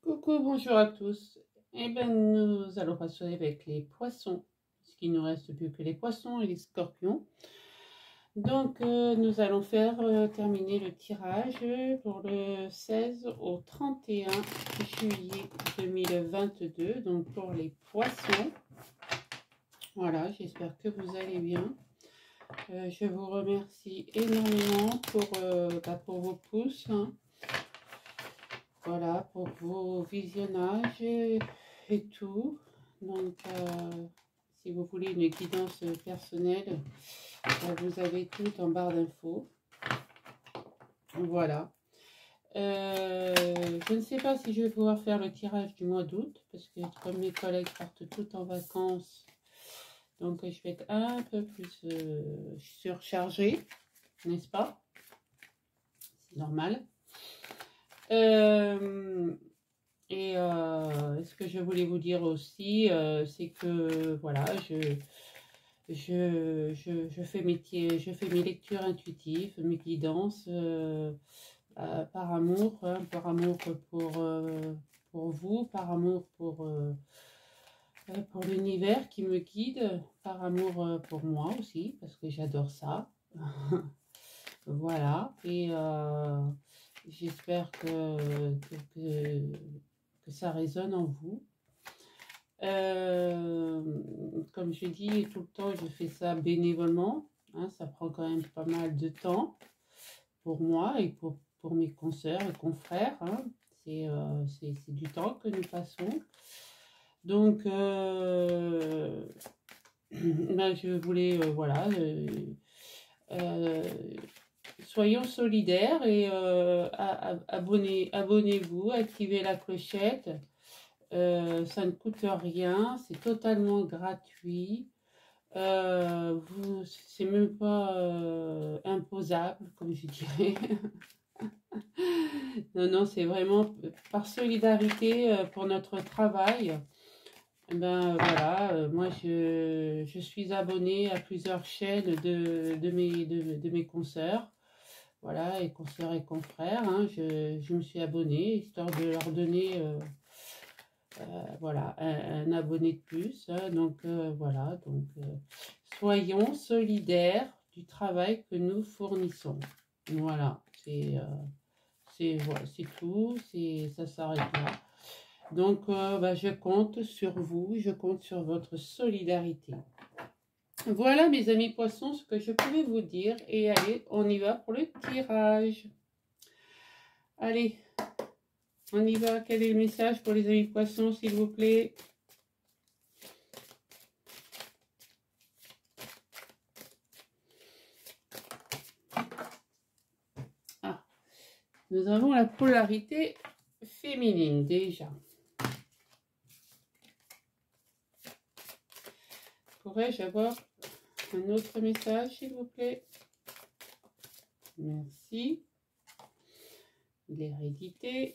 Coucou, bonjour à tous. Eh bien, nous allons passer avec les poissons, puisqu'il ne nous reste plus que les poissons et les scorpions. Donc, nous allons faire terminer le tirage pour le 16 au 31 juillet 2022. Donc, pour les poissons. Voilà, j'espère que vous allez bien. Je vous remercie énormément pour vos pouces. Hein. Voilà, pour vos visionnages et tout. Donc, si vous voulez une guidance personnelle, vous avez tout en barre d'infos. Voilà. Je ne sais pas si je vais pouvoir faire le tirage du mois d'août, parce que comme mes collègues partent toutes en vacances, donc je vais être un peu plus surchargée, n'est-ce pas? C'est normal. Et ce que je voulais vous dire aussi, c'est que voilà, je fais mes lectures intuitives, mes guidances par amour, hein, par amour pour vous, par amour pour l'univers qui me guide, par amour pour moi aussi, parce que j'adore ça. Voilà, et j'espère que ça résonne en vous. Comme je dis tout le temps, je fais ça bénévolement. Hein, ça prend quand même pas mal de temps pour moi et pour mes consoeurs et confrères. Hein. C'est du temps que nous passons. Donc, ben, je voulais, voilà, soyons solidaires et abonnez-vous, activez la clochette. Ça ne coûte rien, c'est totalement gratuit. C'est même pas imposable, comme je dirais. Non, c'est vraiment par solidarité pour notre travail. Ben voilà, moi je suis abonnée à plusieurs chaînes de mes consoeurs. Voilà, et consoeurs et confrères. Hein, je me suis abonnée histoire de leur donner voilà, un abonné de plus. Hein, donc voilà, donc soyons solidaires du travail que nous fournissons. Voilà, voilà, c'est tout, ça s'arrête là. Donc bah, je compte sur vous, je compte sur votre solidarité. Voilà mes amis poissons, ce que je pouvais vous dire. Et allez, on y va pour le tirage. Allez, on y va. Quel est le message pour les amis poissons, s'il vous plaît? Ah, nous avons la polarité féminine déjà. Pourrais-je avoir un autre message, s'il vous plaît? Merci. L'hérédité.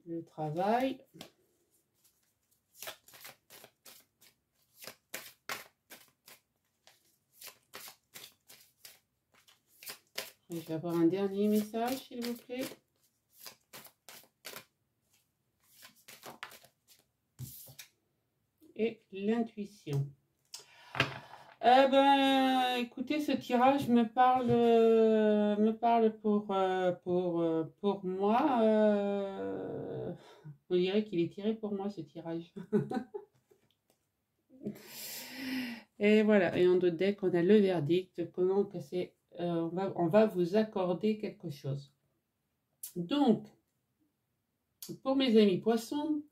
Le travail. Je vais avoir un dernier message, s'il vous plaît. Et l'intuition. Ben, écoutez, ce tirage me parle pour moi. On dirait qu'il est tiré pour moi, ce tirage. Et voilà, et en d'autres decks, on a le verdict. Comment que c'est, on va vous accorder quelque chose. Donc, pour mes amis poissons,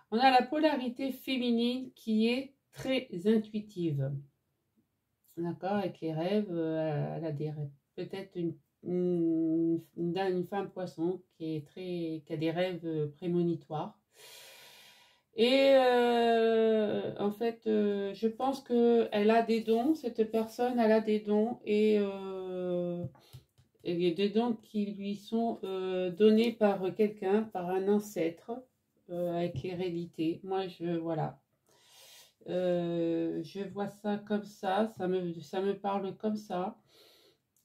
on a la polarité féminine qui est très intuitive. D'accord, avec les rêves, elle a des rêves. Peut-être une femme poisson qui a des rêves prémonitoires. Et en fait, je pense qu'elle a des dons, cette personne, elle a des dons et des dons qui lui sont donnés par quelqu'un, par un ancêtre, avec l'hérédité. Moi, voilà. Je vois ça comme ça me parle comme ça.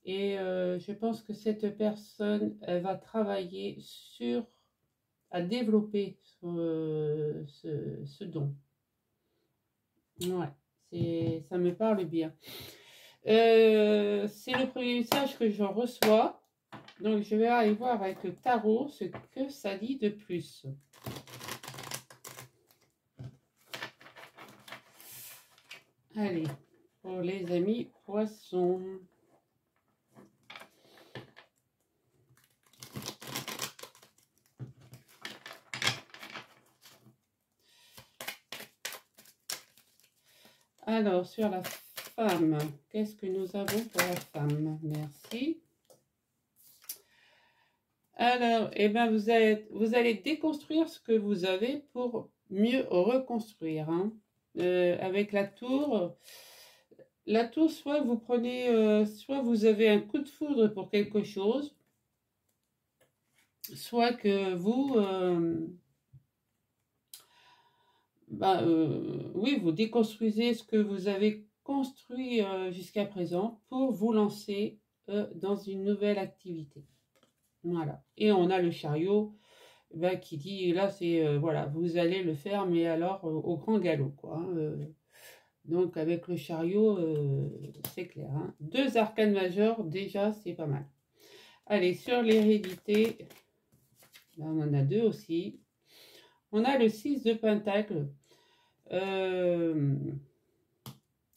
Et je pense que cette personne, elle va travailler à développer ce don. Ouais, ça me parle bien. C'est le premier message que je reçois. Donc, je vais aller voir avec le tarot ce que ça dit de plus. Allez, pour les amis poissons. Alors, sur la femme, qu'est-ce que nous avons pour la femme? Merci. Alors, eh ben, vous allez déconstruire ce que vous avez pour mieux reconstruire. Hein. Avec la tour, soit vous prenez, soit vous avez un coup de foudre pour quelque chose, soit que vous, oui, vous déconstruisez ce que vous avez construit jusqu'à présent pour vous lancer dans une nouvelle activité. Voilà. Et on a le chariot qui dit, là, c'est, voilà, vous allez le faire, mais alors au grand galop, quoi. Hein, donc, avec le chariot, c'est clair. Hein. 2 arcanes majeures, déjà, c'est pas mal. Allez, sur l'hérédité, là, on en a 2 aussi. On a le 6 de Pentacle. Le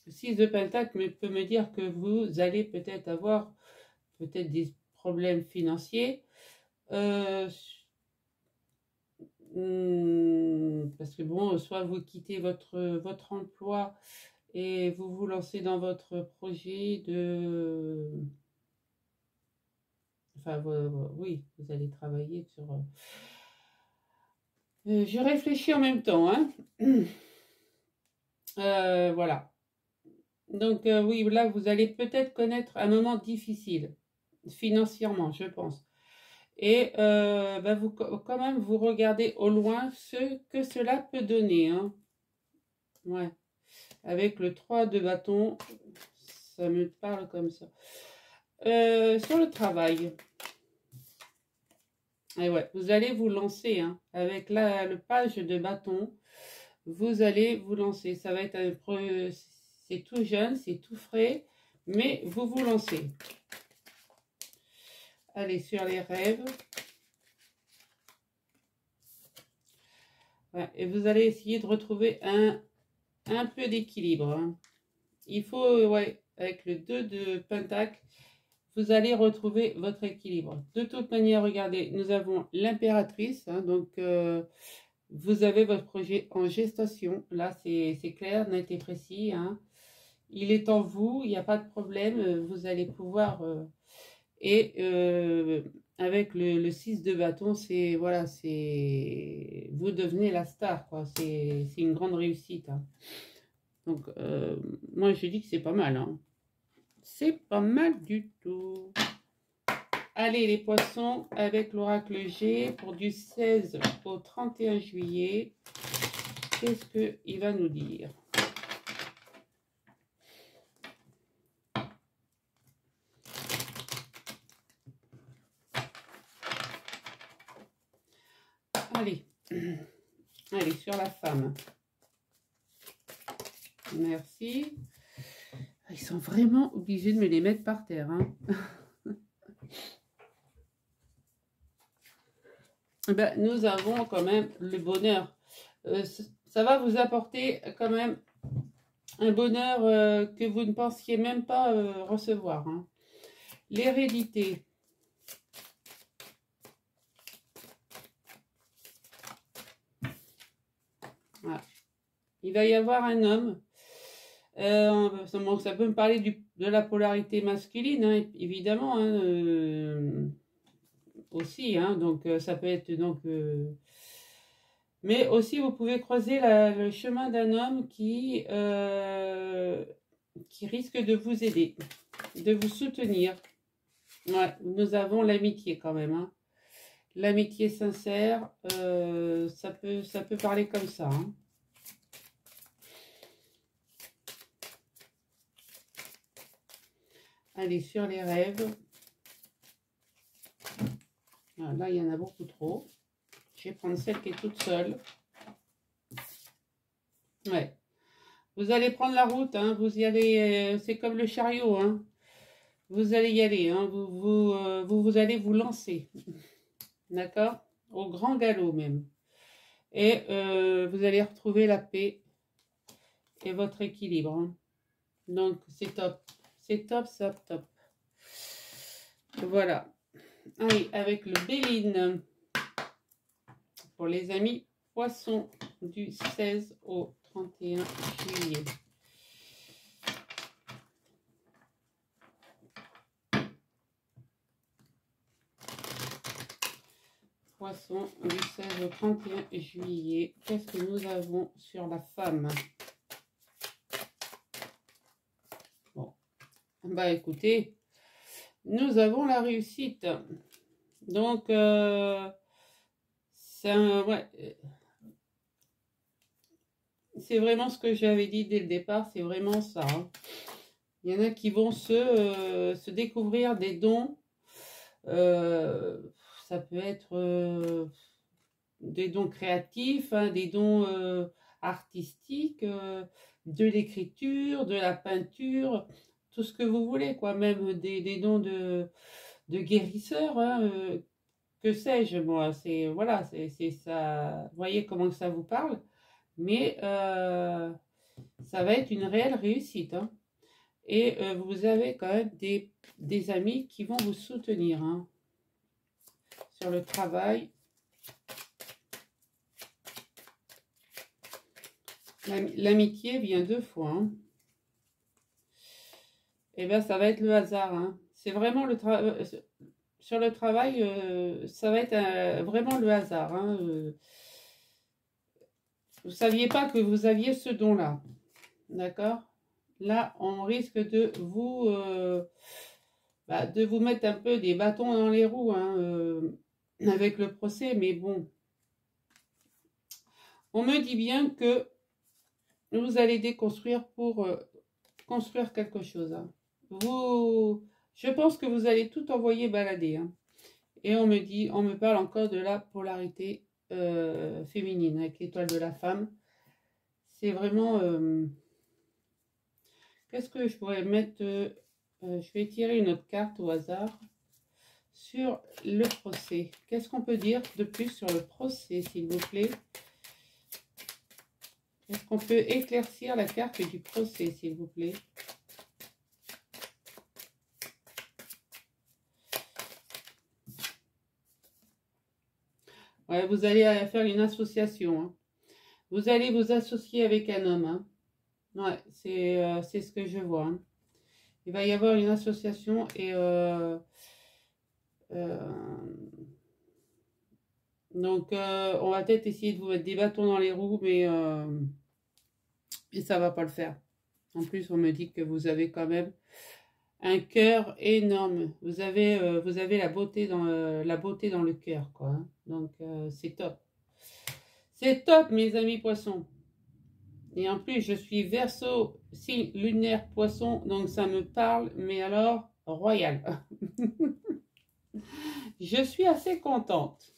6 de Pentacle peut me dire que vous allez peut-être avoir des problèmes financiers. Parce que bon, soit vous quittez votre emploi et vous vous lancez dans votre projet de... Enfin, oui, vous allez travailler sur... je réfléchis en même temps, hein. Voilà. Donc, oui, là, vous allez peut-être connaître un moment difficile, financièrement, je pense. Et vous, quand même, vous regardez au loin ce que cela peut donner. Hein. Ouais. Avec le 3 de bâton, ça me parle comme ça. Sur le travail. Et ouais, vous allez vous lancer. Hein, avec le page de bâton, vous allez vous lancer. Ça va être c'est tout jeune, c'est tout frais, mais vous vous lancez. Allez, sur les rêves. Ouais, et vous allez essayer de retrouver un peu d'équilibre. Hein. Il faut, ouais, avec le 2 de Pentacle, vous allez retrouver votre équilibre. De toute manière, regardez, nous avons l'impératrice. Hein, donc, vous avez votre projet en gestation. Là, c'est clair, net et précis. Hein. Il est en vous, il n'y a pas de problème. Vous allez pouvoir... avec le 6 de bâton, c'est... Voilà, c'est... Vous devenez la star, quoi. C'est une grande réussite. Hein. Donc, moi, je dis que c'est pas mal. Hein. C'est pas mal du tout. Allez, les poissons, avec l'oracle G, pour du 16 au 31 juillet, qu'est-ce qu'il va nous dire? Allez, allez, sur la femme. Merci. Ils sont vraiment obligés de me les mettre par terre. Hein. Ben, nous avons quand même le bonheur. Ça va vous apporter quand même un bonheur que vous ne pensiez même pas recevoir. Hein. L'hérédité. Voilà. Il va y avoir un homme. Ça peut me parler de la polarité masculine, hein, évidemment. Hein, aussi, hein, donc ça peut être donc... mais aussi, vous pouvez croiser le chemin d'un homme qui risque de vous aider, de vous soutenir. Ouais, nous avons l'amitié quand même. Hein. L'amitié sincère, ça peut parler comme ça. Hein. Allez, sur les rêves. Ah, là, il y en a beaucoup trop. Je vais prendre celle qui est toute seule. Ouais. Vous allez prendre la route, hein. Vous y allez, c'est comme le chariot, hein. Vous allez y aller, hein. Vous allez vous lancer. D'accord? Au grand galop même. Et vous allez retrouver la paix et votre équilibre, hein. Donc, c'est top. C'est top, top, top. Voilà. Allez, avec le Béline. Pour les amis poissons du 16 au 31 juillet. Poisson du 16 au 31 juillet. Qu'est-ce que nous avons sur la femme? Bon, bah écoutez, nous avons la réussite. Donc, c'est vraiment ce que j'avais dit dès le départ, c'est vraiment ça, hein. Il y en a qui vont se découvrir des dons. Ça peut être des dons créatifs, hein, des dons artistiques, de l'écriture, de la peinture, tout ce que vous voulez, quoi, même des dons de guérisseur, hein, que sais-je, moi, c'est voilà, c'est ça, vous voyez comment ça vous parle, mais ça va être une réelle réussite, hein. Et vous avez quand même des amis qui vont vous soutenir, hein, sur le travail. L'amitié vient 2 fois, hein. Et bien, ça va être le hasard, hein. C'est vraiment le travail. Sur le travail, ça va être vraiment le hasard, hein. Vous ne saviez pas que vous aviez ce don-là. D'accord? Là, on risque de vous mettre un peu des bâtons dans les roues, hein, avec le procès. Mais bon, on me dit bien que vous allez déconstruire pour construire quelque chose, hein. Je pense que vous allez tout envoyer balader, hein. Et on me parle encore de la polarité féminine avec l'étoile de la femme. C'est vraiment... qu'est-ce que je pourrais mettre je vais tirer une autre carte au hasard sur le procès. Qu'est-ce qu'on peut dire de plus sur le procès, s'il vous plaît? Est-ce qu'on peut éclaircir la carte du procès, s'il vous plaît? Ouais, vous allez faire une association, hein. Vous allez vous associer avec un homme, hein. Ouais, c'est ce que je vois, hein. Il va y avoir une association et donc on va peut-être essayer de vous mettre des bâtons dans les roues, mais ça va pas le faire. En plus, on me dit que vous avez quand même un cœur énorme. Vous avez la beauté dans le cœur, quoi, hein. Donc c'est top. C'est top, mes amis poissons. Et en plus, je suis Verseau, signe lunaire poisson, donc ça me parle, mais alors, royal. Je suis assez contente.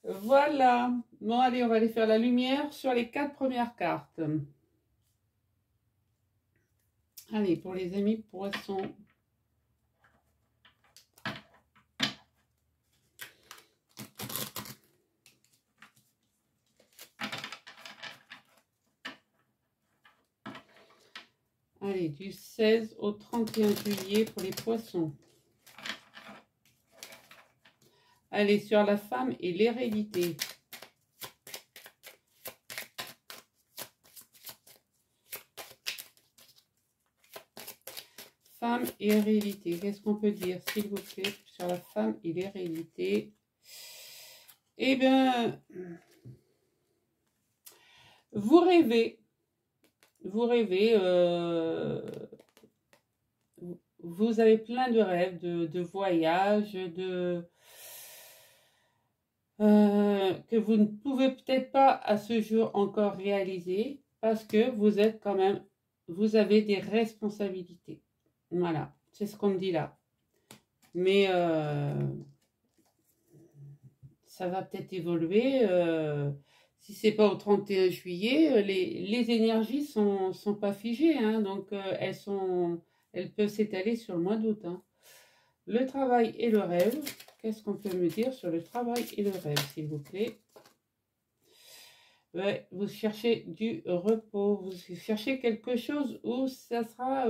Voilà. Bon, allez, on va aller faire la lumière sur les 4 premières cartes. Allez, pour les amis poissons. Allez, du 16 au 31 juillet pour les poissons. Allez, sur la femme et l'hérédité. Femme et hérédité. Qu'est-ce qu'on peut dire, s'il vous plaît, sur la femme et l'hérédité? Eh bien, vous rêvez. Vous rêvez. Vous avez plein de rêves, de voyages, que vous ne pouvez peut-être pas à ce jour encore réaliser parce que vous êtes quand même vous avez des responsabilités. Voilà, c'est ce qu'on me dit là. Mais ça va peut-être évoluer. Si c'est pas au 31 juillet, les énergies sont pas figées, hein, donc elles peuvent s'étaler sur le mois d'août. Hein. Le travail et le rêve. Qu'est-ce qu'on peut me dire sur le travail et le rêve, s'il vous plaît? Ouais, vous cherchez du repos, vous cherchez quelque chose où ça sera,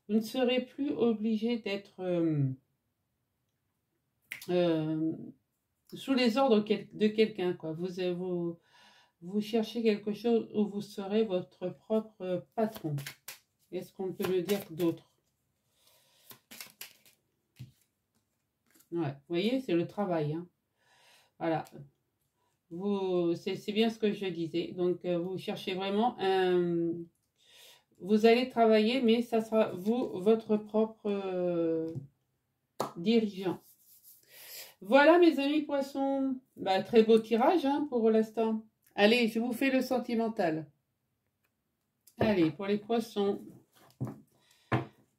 vous ne serez plus obligé d'être sous les ordres de quelqu'un, quoi. Vous cherchez quelque chose où vous serez votre propre patron. Est-ce qu'on peut me dire d'autre? Ouais, vous voyez, c'est le travail. Hein. Voilà. C'est bien ce que je disais. Donc, vous cherchez vraiment un... Vous allez travailler, mais ça sera vous, votre propre dirigeant. Voilà, mes amis poissons. Bah, très beau tirage hein, pour l'instant. Allez, je vous fais le sentimental. Allez, pour les poissons,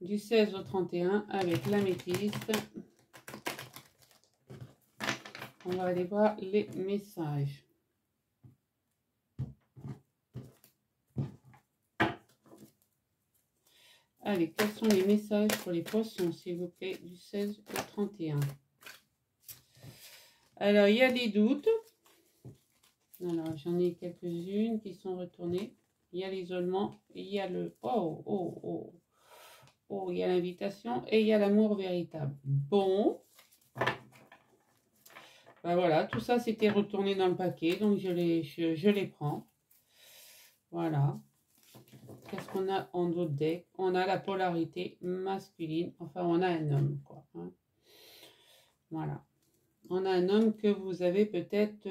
du 16 au 31 avec l'améthyste. On va aller voir les messages. Allez, quels sont les messages pour les poissons, s'il vous plaît, du 16 au 31? Alors, il y a des doutes. Alors, j'en ai quelques-unes qui sont retournées. Il y a l'isolement, il y a le... Oh, il y a l'invitation et il y a l'amour véritable. Bon. Ben voilà, tout ça c'était retourné dans le paquet, donc je les prends. Voilà. Qu'est-ce qu'on a en d'autres decks? On a la polarité masculine, enfin on a un homme, quoi. Hein. Voilà. On a un homme que vous avez peut-être...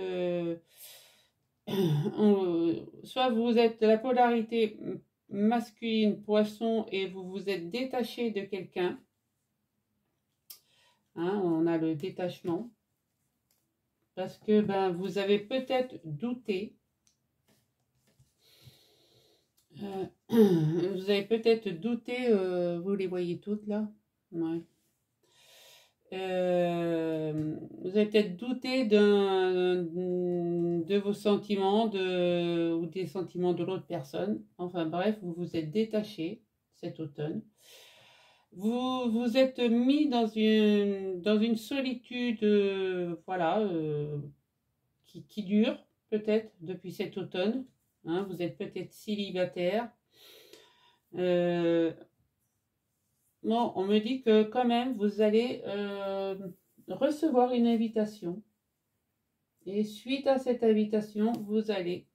soit vous êtes de la polarité masculine poisson et vous vous êtes détaché de quelqu'un. Hein, on a le détachement. Parce que ben, vous avez peut-être douté. Vous avez peut-être douté, vous les voyez toutes là. Ouais. Vous avez peut-être douté de vos sentiments ou des sentiments de l'autre personne. Enfin bref, vous vous êtes détaché cet automne. Vous vous êtes mis dans une solitude, voilà, qui dure peut-être depuis cet automne. Hein, vous êtes peut-être célibataire. Bon, on me dit que quand même, vous allez recevoir une invitation. Et suite à cette invitation, vous allez,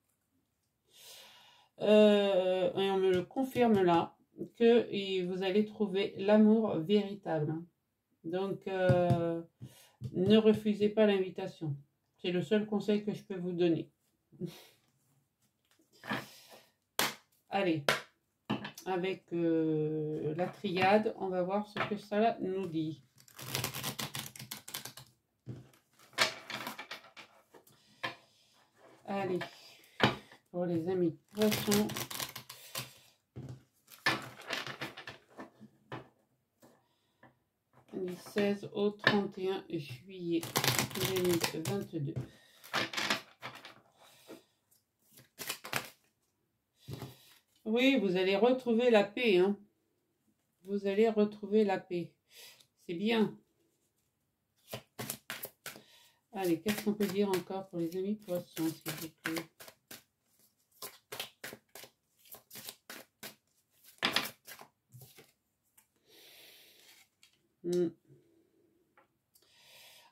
et on me le confirme là, que vous allez trouver l'amour véritable. Donc, ne refusez pas l'invitation. C'est le seul conseil que je peux vous donner. Allez, avec la triade, on va voir ce que ça nous dit. Allez, pour les amis poissons. Du 16 au 31 juillet 2022. Oui, vous allez retrouver la paix. Hein. Vous allez retrouver la paix. C'est bien. Allez, qu'est-ce qu'on peut dire encore pour les amis poissons, s'il vous plaît?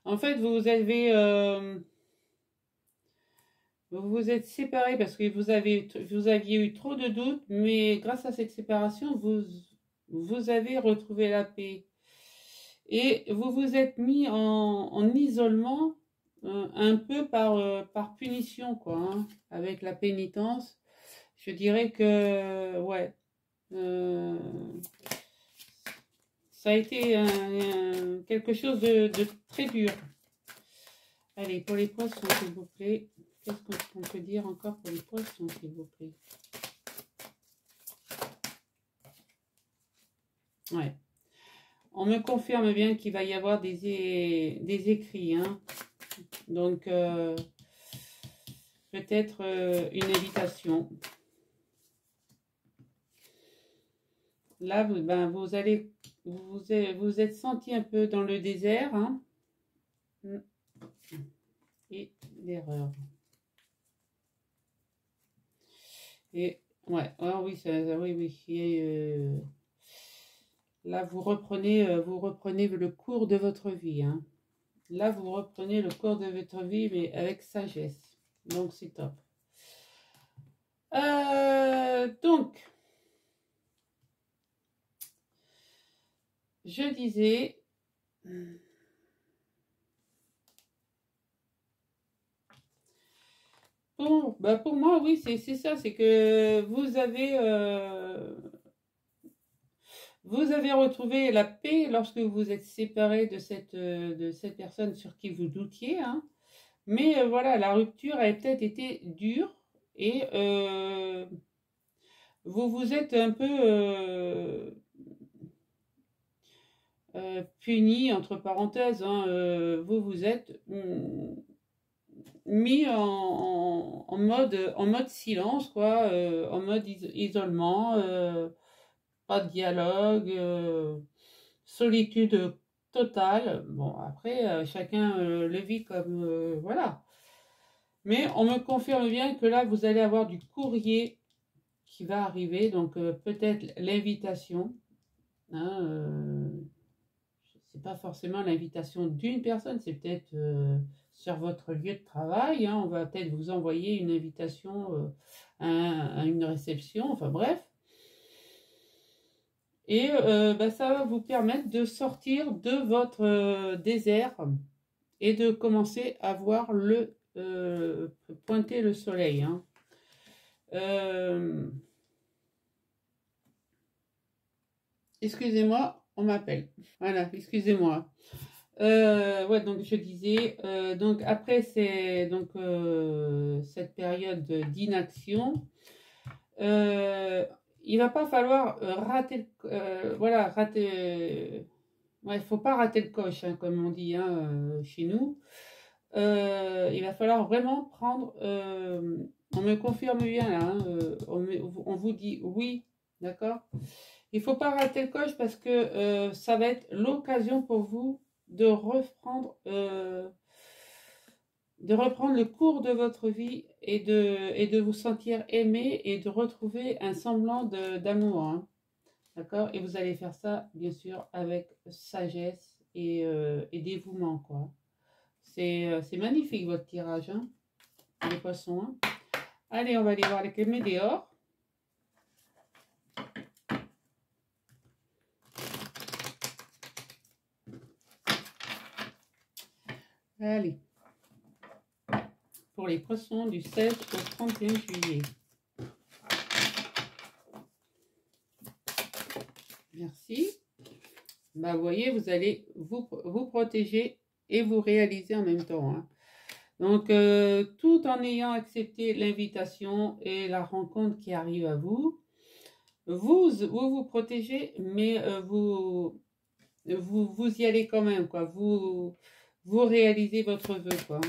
En fait, vous vous êtes séparés parce que vous aviez eu trop de doutes, mais grâce à cette séparation, vous avez retrouvé la paix. Et vous vous êtes mis en isolement un peu par punition, quoi, hein, avec la pénitence. Je dirais que, ouais, ça a été quelque chose de très dur. Allez, pour les poissons, s'il vous plaît. Qu'est-ce qu'on peut dire encore pour les poissons, s'il vous plaît? Ouais. On me confirme bien qu'il va y avoir des écrits. Hein. Donc, peut-être une invitation. Là, ben, vous êtes senti un peu dans le désert. Hein. Et l'erreur. Et ouais, oh, oui, oui, oui. Et, là, vous reprenez le cours de votre vie. Hein. Là, vous reprenez le cours de votre vie, mais avec sagesse. Donc, c'est top. Donc, je disais... Bon, bah pour moi, oui, c'est ça. C'est que vous avez retrouvé la paix lorsque vous vous êtes séparé de cette personne sur qui vous doutiez. Hein. Mais voilà, la rupture a peut-être été dure et vous vous êtes un peu puni, entre parenthèses. Hein, vous vous êtes mis en mode silence, quoi, en mode isolement, pas de dialogue, solitude totale. Bon, après, chacun le vit comme... voilà. Mais on me confirme bien que là, vous allez avoir du courrier qui va arriver, donc peut-être l'invitation. Hein, c'est pas forcément l'invitation d'une personne, c'est peut-être sur votre lieu de travail. Hein, on va peut-être vous envoyer une invitation à une réception, enfin bref. Et bah, ça va vous permettre de sortir de votre désert et de commencer à voir pointer le soleil. Hein. Excusez-moi, on m'appelle. Voilà, excusez-moi. Ouais, donc je disais, donc après cette période d'inaction, il va pas falloir rater, voilà, rater. Ouais, il faut pas rater le coche, hein, comme on dit hein, chez nous. Il va falloir vraiment prendre. On me confirme bien là. Hein, on vous dit oui, d'accord. Il faut pas rater le coche parce que ça va être l'occasion pour vous de reprendre le cours de votre vie et de vous sentir aimé et de retrouver un semblant d'amour. Hein. D'accord. Et vous allez faire ça, bien sûr, avec sagesse et dévouement, quoi. C'est magnifique, votre tirage, hein, les poissons. Hein. Allez, on va aller voir les météores. Allez. Pour les poissons du 16 au 31 juillet. Merci. Bah, vous voyez, vous allez vous protéger et vous réaliser en même temps. Hein. Donc, tout en ayant accepté l'invitation et la rencontre qui arrive à vous, vous protégez, mais vous y allez quand même, quoi. Vous réalisez votre vœu, quoi.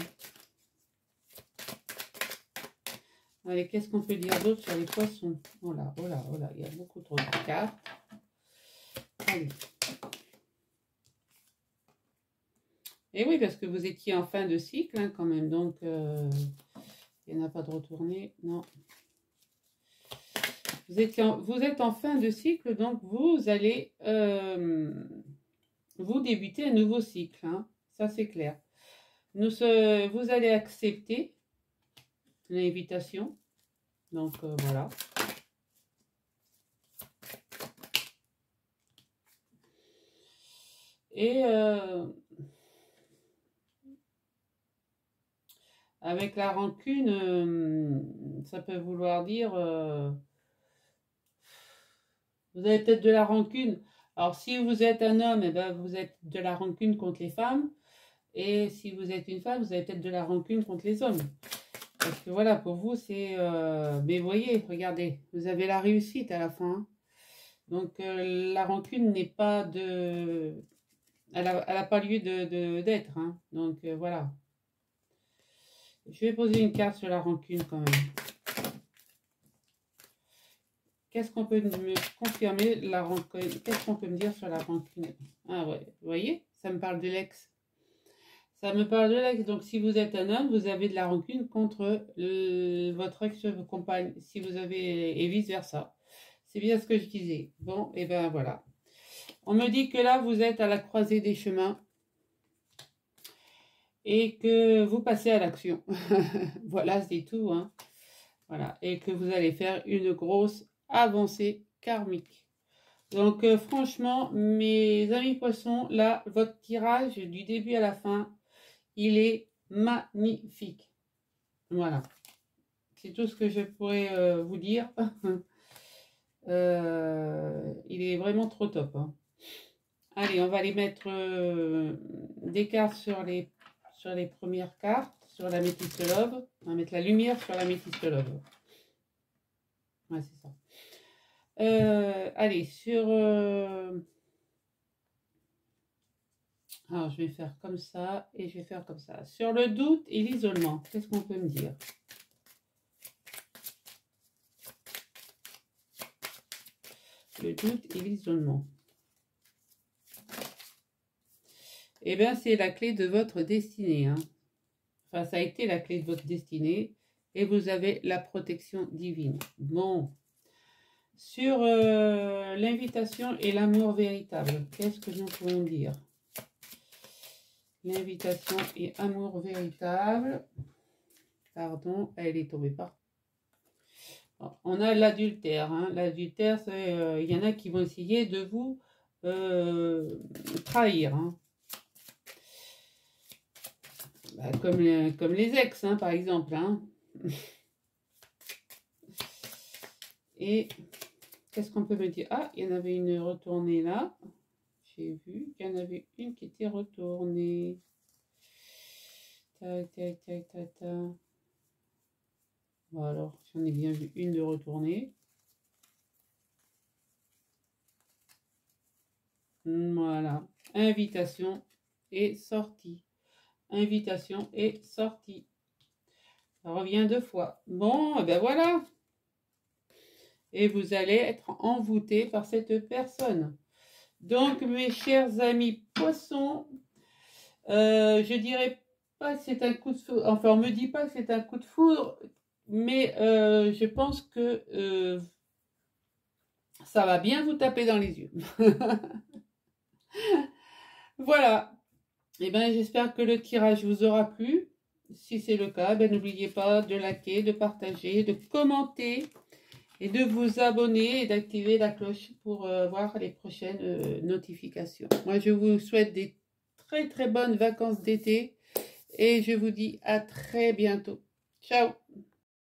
Allez, qu'est-ce qu'on peut dire d'autre sur les poissons? Oh là, oh là, oh là, il y a beaucoup trop de cartes. Allez. Et oui, parce que vous étiez en fin de cycle, hein, quand même, donc il n'y en a pas de retourner, non. Vous êtes en fin de cycle, donc vous allez vous débuter un nouveau cycle, hein, ça c'est clair. Vous allez accepter l'invitation, donc voilà. Et avec la rancune, ça peut vouloir dire... vous avez peut-être de la rancune. Alors, si vous êtes un homme, eh ben, vous êtes de la rancune contre les femmes. Et si vous êtes une femme, vous avez peut-être de la rancune contre les hommes. Parce que voilà, pour vous, c'est... mais voyez, regardez, vous avez la réussite à la fin. Hein. Donc, la rancune n'est pas de... Elle a pas lieu d'être. Hein. Donc, voilà. Je vais poser une carte sur la rancune quand même. Qu'est-ce qu'on peut me confirmer la rancune? Qu'est-ce qu'on peut me dire sur la rancune? Ah ouais, vous voyez, ça me parle de l'ex. Ça me parle de l'ex. Donc, si vous êtes un homme, vous avez de la rancune contre votre ex-compagne. Si vous avez... Et vice-versa. C'est bien ce que je disais. Bon, et ben voilà. On me dit que là, vous êtes à la croisée des chemins. Et que vous passez à l'action. Voilà, c'est tout. Hein. Voilà. Et que vous allez faire une grosse avancée karmique. Donc, franchement, mes amis poissons, là, votre tirage du début à la fin, il est magnifique. Voilà. C'est tout ce que je pourrais vous dire. Il est vraiment trop top. Hein. Allez, on va aller mettre des cartes sur les premières cartes, sur la Métisse Love. On va mettre la lumière sur la Métisse Love. Ouais, c'est ça. Allez, sur... Alors, je vais faire comme ça et je vais faire comme ça. Sur le doute et l'isolement, qu'est-ce qu'on peut me dire? Le doute et l'isolement. Eh bien, c'est la clé de votre destinée. Hein. Enfin, ça a été la clé de votre destinée. Et vous avez la protection divine. Bon. Sur l'invitation et l'amour véritable, qu'est-ce que nous pouvons dire? L'invitation et amour véritable. Pardon, elle est tombée par. On a l'adultère. Hein. L'adultère, il y en a qui vont essayer de vous trahir. Hein. Bah, comme les ex, hein, par exemple. Hein. Et qu'est-ce qu'on peut me dire? Ah, il y en avait une retournée là. J'ai vu qu'il y en avait une qui était retournée. Tac, tac, tac, tac, tac. Bon, alors, j'en ai bien vu une de retournée. Voilà. Invitation et sortie. Invitation et sortie. Ça revient 2 fois. Bon, ben voilà. Et vous allez être envoûté par cette personne. Donc, mes chers amis poissons, je dirais pas que c'est un coup de foudre. Enfin, on me dit pas que c'est un coup de foudre, mais je pense que ça va bien vous taper dans les yeux. Voilà. Et bien, j'espère que le tirage vous aura plu. Si c'est le cas, ben, n'oubliez pas de liker, de partager, de commenter et de vous abonner et d'activer la cloche pour voir les prochaines notifications. Moi, je vous souhaite des très très bonnes vacances d'été et je vous dis à très bientôt. Ciao!